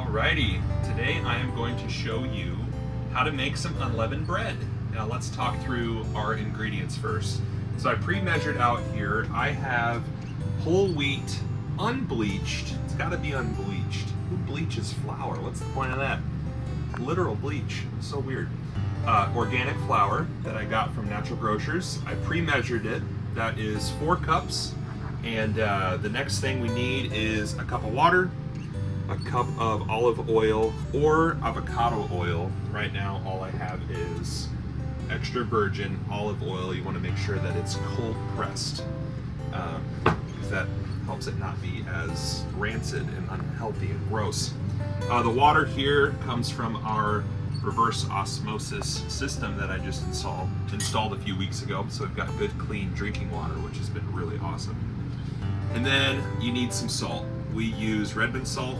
Alrighty, today I am going to show you how to make some unleavened bread. Now let's talk through our ingredients first. So I pre-measured out here, I have whole wheat, unbleached. It's gotta be unbleached. Who bleaches flour? What's the point of that? Literal bleach, so weird. Organic flour that I got from Natural Grocers. I pre-measured it, that is 4 cups. And the next thing we need is a cup of water, a cup of olive oil or avocado oil. Right now all I have is extra virgin olive oil. You want to make sure that it's cold pressed because that helps it not be as rancid and unhealthy and gross. The water here comes from our reverse osmosis system that I just installed a few weeks ago, so we've got good clean drinking water, which has been really awesome. And then you need some salt. We use Redmond salt.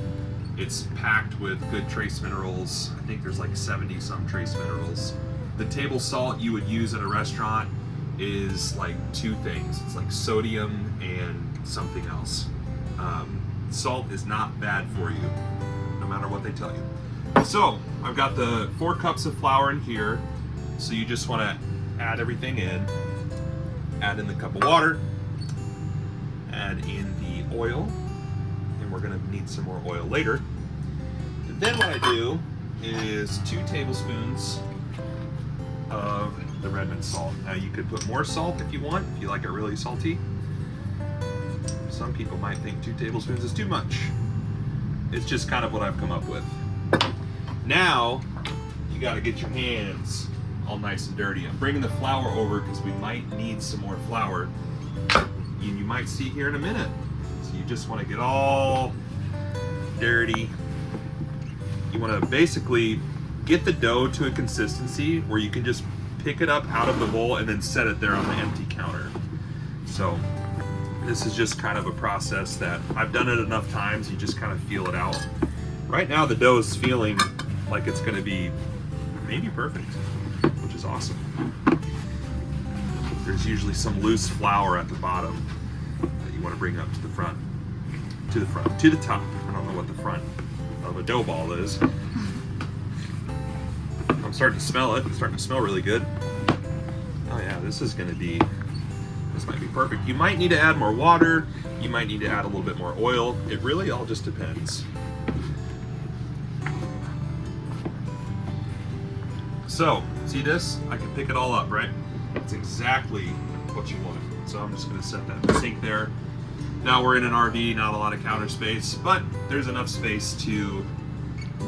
It's packed with good trace minerals. I think there's like 70 some trace minerals. The table salt you would use at a restaurant is like 2 things. It's like sodium and something else. Salt is not bad for you, no matter what they tell you. So I've got the 4 cups of flour in here. So you just want to add everything in. Add in the cup of water. Add in the oil. We're going to need some more oil later. And then what I do is 2 tablespoons of the Redmond salt. Now you could put more salt if you want, if you like it really salty. Some people might think 2 tablespoons is too much. It's just kind of what I've come up with. Now you got to get your hands all nice and dirty. I'm bringing the flour over because we might need some more flour. And you might see here in a minute. You just want to get all dirty. You want to basically get the dough to a consistency where you can just pick it up out of the bowl and then set it there on the empty counter. So this is just kind of a process that I've done it enough times, you just kind of feel it out. Right now the dough is feeling like it's going to be maybe perfect, which is awesome. There's usually some loose flour at the bottom that you want to bring up to the front. To the top. I don't know what the front of a dough ball is. I'm starting to smell it. It's starting to smell really good. Oh yeah, this might be perfect. You might need to add more water. You might need to add a little bit more oil. It really all just depends. So, see this? I can pick it all up, right? It's exactly what you want. So I'm just gonna set that in the sink there. Now we're in an RV, not a lot of counter space, but there's enough space to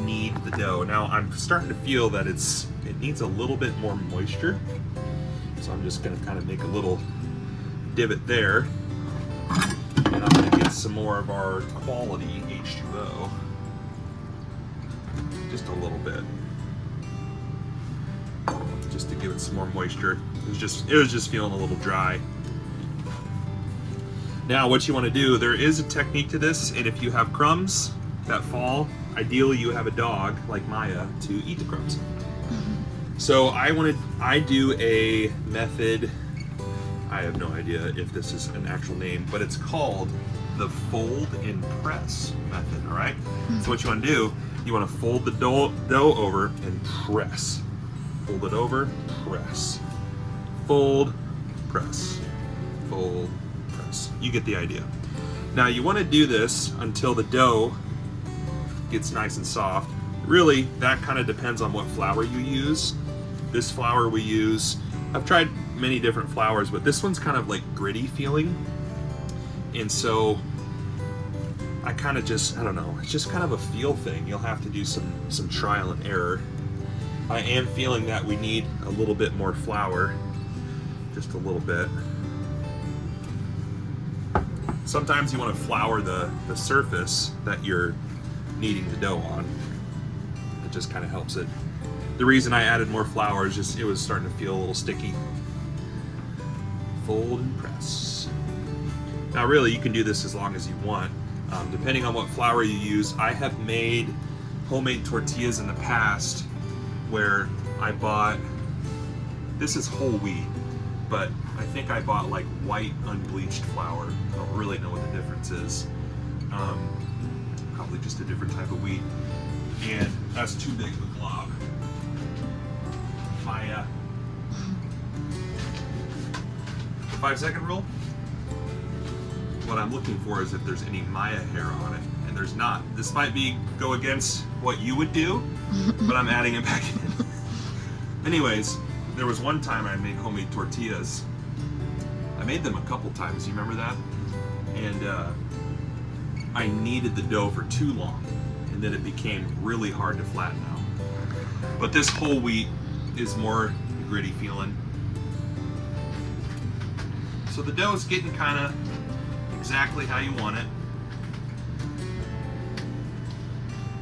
knead the dough. Now I'm starting to feel that it needs a little bit more moisture. So I'm just gonna kind of make a little divot there. And I'm gonna get some more of our quality H2O. Just a little bit. Just to give it some more moisture. It was just feeling a little dry. Now what you want to do, there is a technique to this, and if you have crumbs that fall, ideally you have a dog like Maya to eat the crumbs. So I do a method, I have no idea if this is an actual name, but it's called the fold and press method, all right? So what you want to do, you want to fold the dough over and press. Fold it over, press. Fold, press. Fold, press. You get the idea. Now you want to do this until the dough gets nice and soft. Really, that kind of depends on what flour you use. This flour we use, I've tried many different flours, but this one's kind of like gritty feeling. And so I kind of just, I don't know, it's just kind of a feel thing. You'll have to do some trial and error. I am feeling that we need a little bit more flour, just a little bit. Sometimes you want to flour the surface that you're kneading the dough on. It just kind of helps it. The reason I added more flour is just it was starting to feel a little sticky. Fold and press. Now really you can do this as long as you want. Depending on what flour you use, I have made homemade tortillas in the past where I bought, this is whole wheat, but I think I bought like white unbleached flour. I don't really know what the difference is. How probably just a different type of wheat. And that's too big of a glob. My 5-second rule. What I'm looking for is if there's any Maya hair on it, and there's not. This might go against what you would do, but I'm adding it back in. Anyways, there was one time I made homemade tortillas. I made them a couple times. You remember that? And I kneaded the dough for too long, and then it became really hard to flatten out. But this whole wheat is more gritty feeling. So the dough is getting kind of exactly how you want it.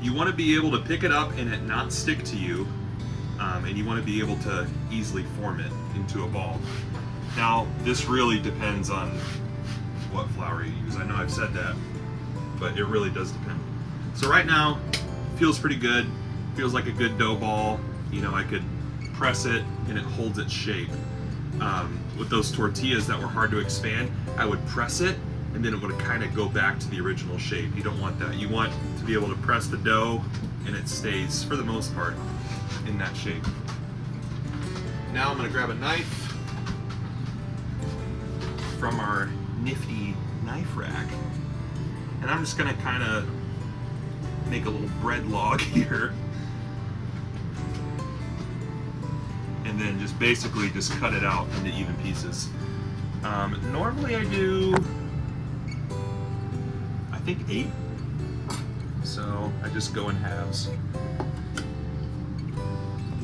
You want to be able to pick it up and it not stick to you, and you want to be able to easily form it into a ball. Now, this really depends on what flour you use. I know I've said that, but it really does depend. So right now, feels pretty good. Feels like a good dough ball. You know, I could press it and it holds its shape. With those tortillas that were hard to expand, I would press it and then it would kind of go back to the original shape. You don't want that. You want to be able to press the dough and it stays, for the most part, in that shape. Now I'm going to grab a knife from our nifty knife rack, and I'm just going to kind of make a little bread log here, and then just basically just cut it out into even pieces. Normally I do, I think 8, so I just go in halves.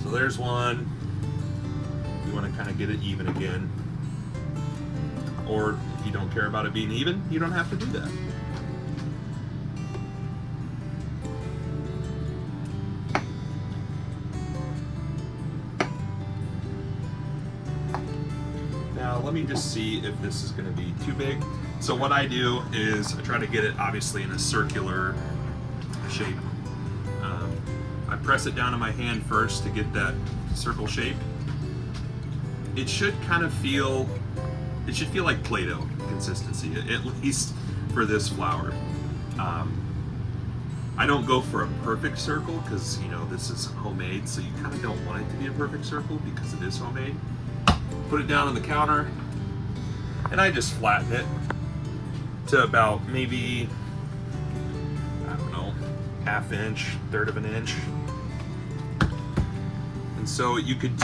So there's one. You want to kind of get it even again, or if you don't care about it being even, you don't have to do that. Now let me just see if this is going to be too big. So what I do is I try to get it obviously in a circular shape. I press it down in my hand first to get that circle shape. It should kind of feel, it should feel like Play-Doh consistency, at least for this flour. I don't go for a perfect circle because, you know, this is homemade, so you kind of don't want it to be a perfect circle because it is homemade. Put it down on the counter, and I just flatten it to about maybe, I don't know, 1/2 inch, 1/3 of an inch. And so you could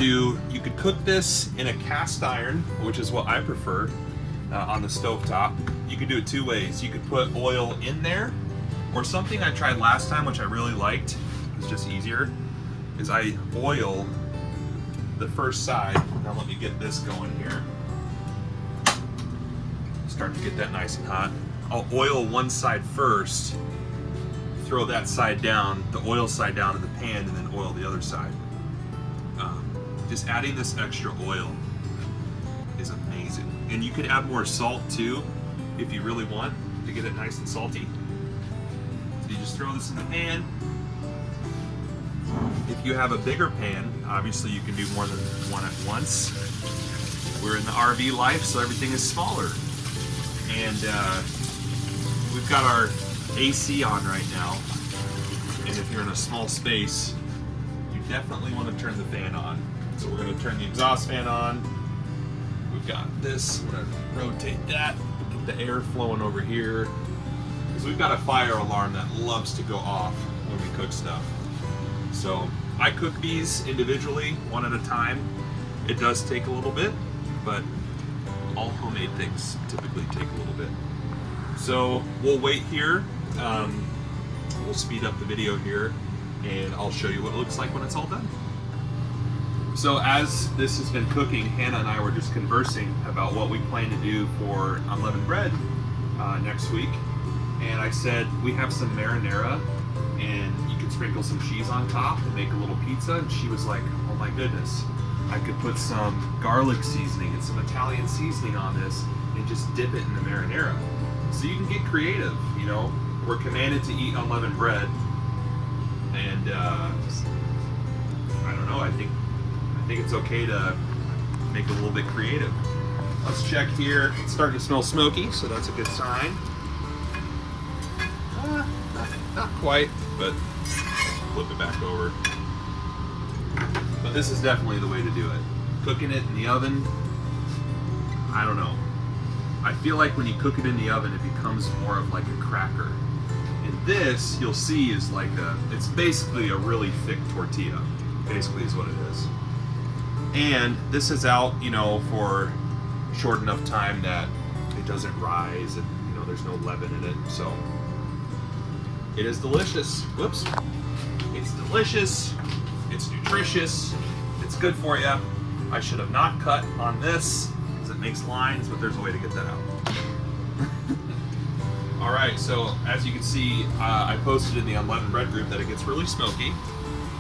cook this in a cast iron, which is what I prefer, on the stovetop. You could do it 2 ways. You could put oil in there, or something I tried last time, which I really liked, it's just easier, is I oil the first side. Now let me get this going here. Start to get that nice and hot. I'll oil one side first, throw that side down, the oil side down in the pan, and then oil the other side. Just adding this extra oil is amazing. And you could add more salt too, if you really want to get it nice and salty. So you just throw this in the pan. If you have a bigger pan, obviously you can do more than one at once. We're in the RV life, so everything is smaller. And we've got our AC on right now. And if you're in a small space, you definitely want to turn the fan on. So we're going to turn the exhaust fan on. We've got this, we're going to rotate that, get the air flowing over here. Because we've got a fire alarm that loves to go off when we cook stuff. So I cook these individually, one at a time. It does take a little bit, but all homemade things typically take a little bit. So we'll wait here. We'll speed up the video here, and I'll show you what it looks like when it's all done. So as this has been cooking, Hannah and I were just conversing about what we plan to do for unleavened bread next week. And I said, we have some marinara, and you could sprinkle some cheese on top and make a little pizza. And she was like, oh my goodness, I could put some garlic seasoning and some Italian seasoning on this and just dip it in the marinara. So you can get creative, you know. We're commanded to eat unleavened bread, and I don't know, I think it's okay to make it a little bit creative. Let's check here. It's starting to smell smoky, so that's a good sign. Not quite, but flip it back over. But this is definitely the way to do it. Cooking it in the oven, I don't know. I feel like when you cook it in the oven, it becomes more of like a cracker. And this, you'll see, is like it's basically a really thick tortilla, basically is what it is. And this is out, you know, for a short enough time that it doesn't rise and, you know, there's no leaven in it. So it is delicious. Whoops. It's delicious. It's nutritious. It's good for you. I should have not cut on this because it makes lines, but there's a way to get that out. All right, so as you can see, I posted in the Unleavened Bread group that it gets really smoky.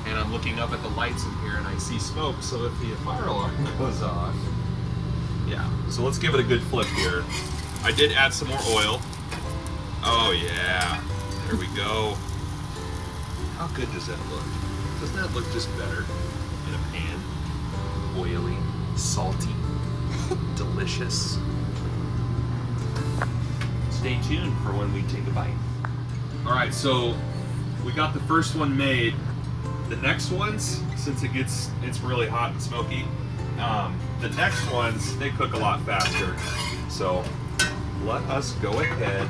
And I'm looking up at the lights in here and I see smoke, so if the fire alarm goes off, yeah. So let's give it a good flip here. I did add some more oil. Oh yeah, there we go. How good does that look? Doesn't that look just better in a pan? Oily, salty, delicious. Stay tuned for when we take a bite. All right, so we got the first one made. The next ones, since it's really hot and smoky, the next ones, they cook a lot faster. So let us go ahead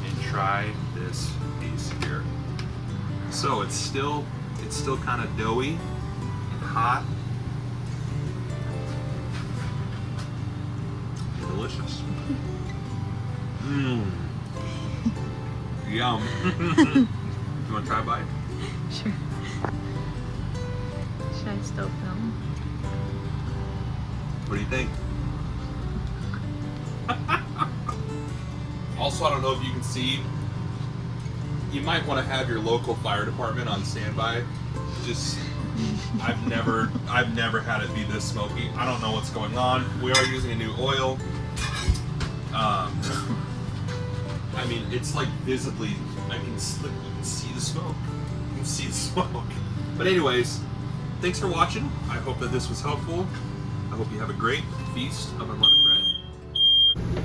and try this piece here. So it's still kind of doughy and hot. Delicious. Mmm. Yum. You want to try a bite? Sure. Should I still film? What do you think? Also, I don't know if you can see, you might want to have your local fire department on standby. Just, I've never had it be this smoky. I don't know what's going on. We are using a new oil. I mean, it's like visibly, you can see the smoke. You can see the smoke. But anyways, thanks for watching. I hope that this was helpful. I hope you have a great feast of unleavened bread.